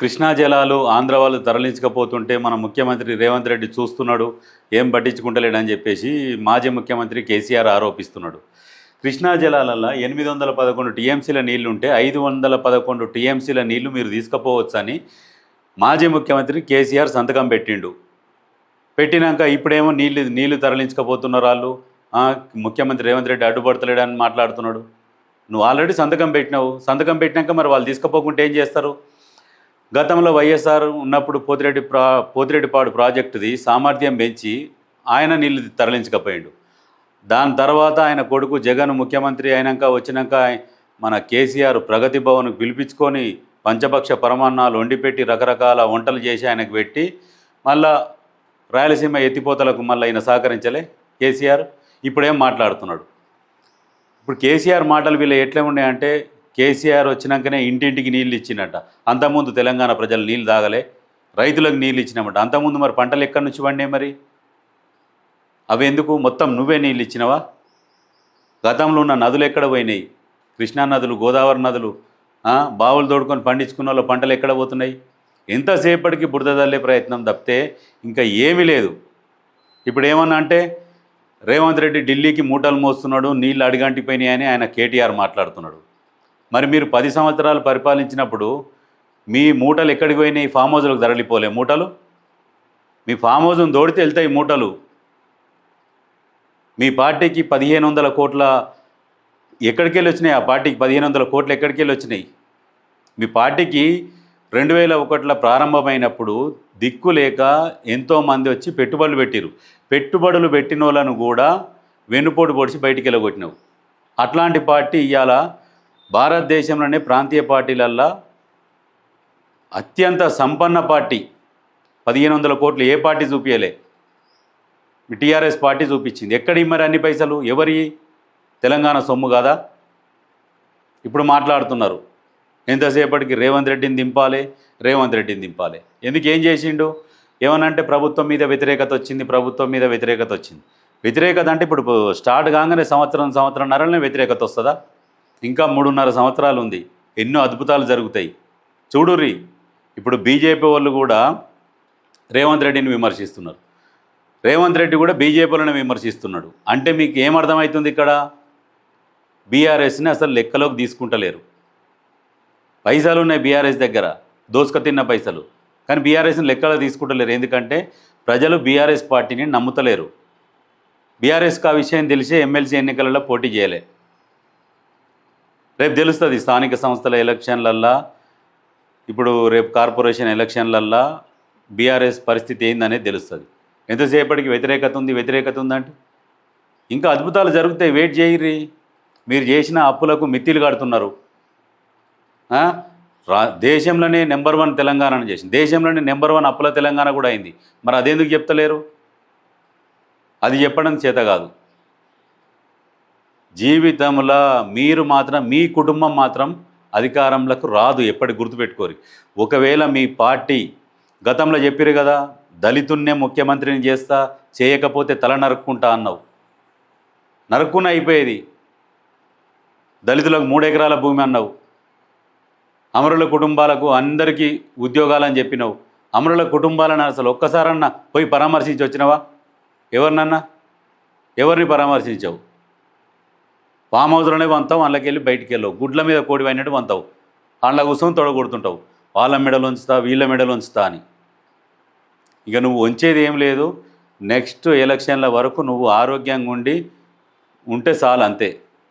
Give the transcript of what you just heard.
కృష్ణా జలాలు ఆంధ్ర వాళ్ళు తరలించకపోతుంటే మన ముఖ్యమంత్రి రేవంత్ రెడ్డి చూస్తున్నాడు, ఏం పట్టించుకుంటలేడని చెప్పేసి మాజీ ముఖ్యమంత్రి కేసీఆర్ ఆరోపిస్తున్నాడు. కృష్ణా జలాలల్లో 811 టీఎంసీల నీళ్లుంటే 511 టీఎంసీల నీళ్లు మీరు తీసుకుపోవచ్చని మాజీ ముఖ్యమంత్రి కేసీఆర్ సంతకం పెట్టిండు. పెట్టినాక ఇప్పుడేమో నీళ్లు తరలించకపోతున్నారు వాళ్ళు. ముఖ్యమంత్రి రేవంత్ రెడ్డి అడ్డుపడతలేడని మాట్లాడుతున్నాడు. నువ్వు ఆల్రెడీ సంతకం పెట్టినావు. సంతకం పెట్టినాక మరి వాళ్ళు తీసుకుపోకుంటే ఏం చేస్తారు? గతంలో వైఎస్ఆర్ ఉన్నప్పుడు పోతిరెడ్డిపాడు ప్రాజెక్టుది సామర్థ్యం పెంచి ఆయన నీళ్ళు తరలించకపోయాడు. దాని తర్వాత ఆయన కొడుకు జగన్ ముఖ్యమంత్రి వచ్చినాక మన కేసీఆర్ ప్రగతి భవన్కు పిలిపించుకొని పంచపక్ష పరమాన్నాలు వండిపెట్టి రకరకాల వంటలు చేసి ఆయనకు పెట్టి మళ్ళా రాయలసీమ ఎత్తిపోతలకు మళ్ళీ ఆయన సహకరించలే కేసీఆర్. ఇప్పుడేం మాట్లాడుతున్నాడు? ఇప్పుడు కేసీఆర్ మాటలు వీళ్ళు ఎట్లా ఉన్నాయంటే, కేసీఆర్ వచ్చినాకనే ఇంటింటికి నీళ్ళు ఇచ్చినట్ట. అంతకుముందు తెలంగాణ ప్రజలు నీళ్ళు తాగలే, రైతులకు నీళ్ళు ఇచ్చినామట. అంతకుముందు మరి పంటలు ఎక్కడి నుంచి పండే? మరి అవి ఎందుకు? మొత్తం నువ్వే నీళ్ళు ఇచ్చినవా? గతంలో ఉన్న నదులు ఎక్కడ పోయినాయి? కృష్ణా నదులు, గోదావరి నదులు, బావులు తోడుకొని పండించుకున్న వాళ్ళు పంటలు ఎక్కడ పోతున్నాయి? ఎంతసేపటికి బురద తల్లే ప్రయత్నం తప్పితే ఇంకా ఏమీ లేదు. ఇప్పుడు ఏమన్నా అంటే రేవంత్ రెడ్డి ఢిల్లీకి మూటలు మోస్తున్నాడు, నీళ్ళు అడిగంటిపోయినాయని ఆయన కేటీఆర్ మాట్లాడుతున్నాడు. మరి మీరు 10 సంవత్సరాలు పరిపాలించినప్పుడు మీ మూటలు ఎక్కడికి పోయినాయి? ఫామ్ హౌస్లకు తరలిపోలే మూటలు? మీ ఫామ్ హౌస్ను దోడితే వెళ్తాయి మూటలు. మీ పార్టీకి 1500 కోట్ల ఎక్కడికి వెళ్ళి వచ్చినాయి? ఆ పార్టీకి 1500 కోట్లు ఎక్కడికి వెళ్ళి వచ్చినాయి? మీ పార్టీకి 2001లో ప్రారంభమైనప్పుడు దిక్కు లేక ఎంతోమంది వచ్చి పెట్టుబడులు పెట్టిరు. పెట్టుబడులు పెట్టిన వాళ్ళను కూడా వెన్నుపోటు పొడిచి బయటికి వెళ్ళగొట్టినావు. అట్లాంటి పార్టీ ఇవాళ భారతదేశంలోనే ప్రాంతీయ పార్టీలల్లో అత్యంత సంపన్న పార్టీ. 1500 కోట్లు ఏ పార్టీ చూపించలే? టీఆర్ఎస్ పార్టీ చూపించింది. ఎక్కడి మరి అన్ని పైసలు? ఎవరి? తెలంగాణ సొమ్ము కాదా? ఇప్పుడు మాట్లాడుతున్నారు ఎంతసేపటికి రేవంత్ రెడ్డిని దింపాలి, రేవంత్ రెడ్డిని దింపాలి. ఎందుకు? ఏం చేసిండు? ఏమనంటే ప్రభుత్వం మీద వ్యతిరేకత వచ్చింది, ప్రభుత్వం మీద వ్యతిరేకత వచ్చింది. వ్యతిరేకత అంటే ఇప్పుడు స్టార్ట్ కాగానే సంవత్సరంన్నరనే వ్యతిరేకత వస్తుందా? ఇంకా 3.5 సంవత్సరాలు ఉంది. ఎన్నో అద్భుతాలు జరుగుతాయి. చూడుర్రి, ఇప్పుడు బీజేపీ వాళ్ళు కూడా రేవంత్ రెడ్డిని విమర్శిస్తున్నారు, రేవంత్ రెడ్డి కూడా బీజేపీలను విమర్శిస్తున్నాడు. అంటే మీకు ఏమర్థమవుతుంది? ఇక్కడ బీఆర్ఎస్ని అసలు లెక్కలోకి తీసుకుంటలేరు. పైసలు ఉన్నాయి బీఆర్ఎస్ దగ్గర, దోసుక తిన్న పైసలు, కానీ బీఆర్ఎస్ని లెక్కలో తీసుకుంటలేరు. ఎందుకంటే ప్రజలు బీఆర్ఎస్ పార్టీని నమ్ముతలేరు. బీఆర్ఎస్కి ఆ విషయం తెలిసే ఎమ్మెల్సీ ఎన్నికలలో పోటీ చేయలే. రేపు తెలుస్తుంది స్థానిక సంస్థల ఎలక్షన్లల్లో, ఇప్పుడు రేపు కార్పొరేషన్ ఎలక్షన్లల్లో బీఆర్ఎస్ పరిస్థితి ఏందనేది తెలుస్తుంది. ఎంతసేపటికి వ్యతిరేకత ఉందంటే ఇంకా అద్భుతాలు జరుగుతాయి. వెయిట్ చేయర్రి. మీరు చేసిన అప్పులకు మిత్తిలు కడుతున్నారు. దేశంలోనే నెంబర్ 1 తెలంగాణను చేసింది, దేశంలోనే నెంబర్ 1 అప్పుల తెలంగాణ కూడా అయింది. మరి అదెందుకు చెప్తలేరు? అది చెప్పడం చేత కాదు. జీవితంలో మీరు మాత్రం, మీ కుటుంబం మాత్రం అధికారంలోకి రాదు. ఎప్పటి గుర్తుపెట్టుకోరు. ఒకవేళ మీ పార్టీ గతంలో చెప్పారు కదా, దళితున్నే ముఖ్యమంత్రిని చేస్తా, చేయకపోతే తల నరుక్కుంటా అన్నావు. నరుక్కున అయిపోయేది. దళితులకు 3 ఎకరాల భూమి అన్నావు. అమరుల కుటుంబాలకు అందరికీ ఉద్యోగాలని చెప్పినావు. అమరుల కుటుంబాలను అసలు ఒక్కసారన్నా పోయి పరామర్శించి వచ్చినావా? ఎవరినన్నా? ఎవరిని పరామర్శించావు? ఫామ్ హౌస్లోనే వంతావు, అందులోకి వెళ్ళి బయటికి వెళ్ళవు. గుడ్ల మీద కోడి అయినట్టు వంతావు. అందులో కూర్చొని తొడగొడుతుంటావు. వాళ్ళ మెడలు ఉంచుతా, వీళ్ళ మెడలు ఉంచుతా అని. ఇక నువ్వు ఉంచేది ఏం లేదు. నెక్స్ట్ ఎలక్షన్ల వరకు నువ్వు ఆరోగ్యంగా ఉంటే చాలు, అంతే.